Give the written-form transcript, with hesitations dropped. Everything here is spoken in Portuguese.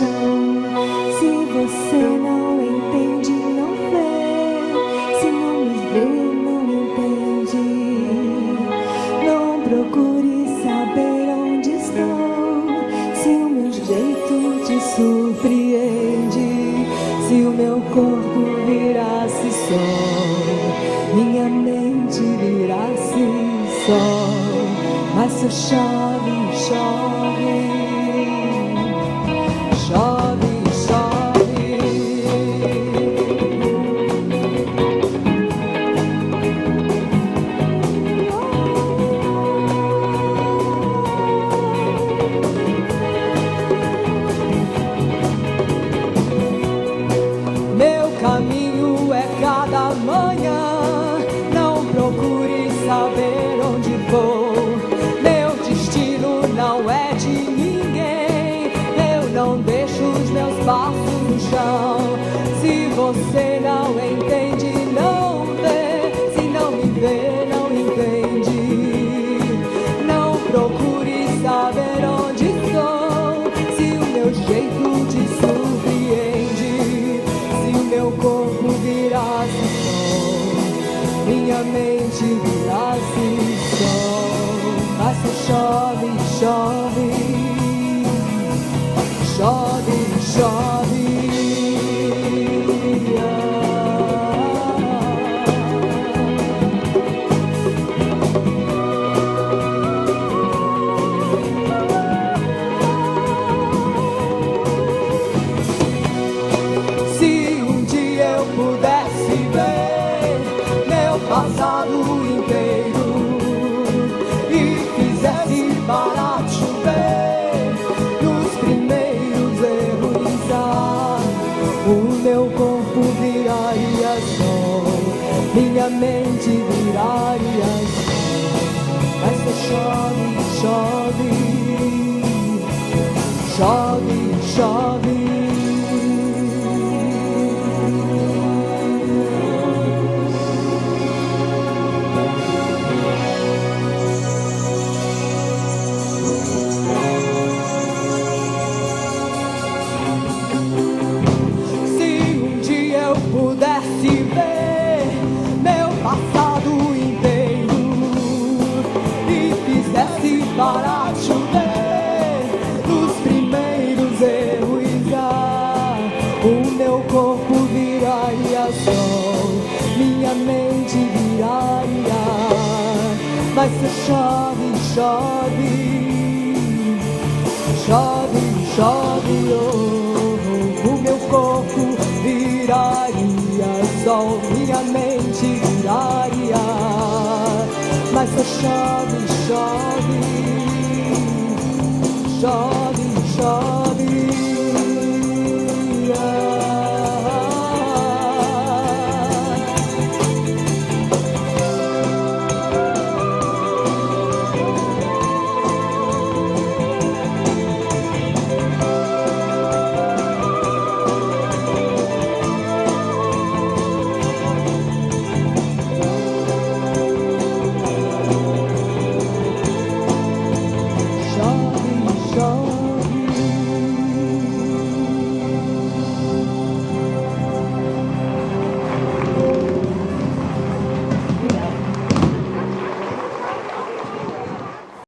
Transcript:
paixão. Se você não entende, não vê. Se não me vê, não entende. Não procure saber onde estou. Se o meu jeito te surpreende, se o meu corpo virasse sol, minha mente virasse sol, mas só chove, chove, chove, chove. Meu caminho é cada manhã, não procure saber onde vou. Meu destino não é de ninguém, eu não deixo os meus passos no chão. Se você não entende, não vê. Se não me vê, não entende. Não procure saber onde estou. Se o meu jeito te surpreende, se o meu corpo virasse sol, minha mente virasse sol, mas só chove, chove, chove, chove. Se um dia eu pudesse ver meu passado inteiro e fizesse parar de chover nos primeiros erros, o meu corpo viraria sol, minha mente viraria sol, mas só chove, chove, chove, chove. Pudesse ver meu passado inteiro e fizesse parar de chover nos primeiros erros, o meu corpo viraria sol, minha mente viraria, mas só chove, chove, chove, chove, oh, o meu corpo viraria sol, minha mente viraria, mas só chove, chove, chove, chove.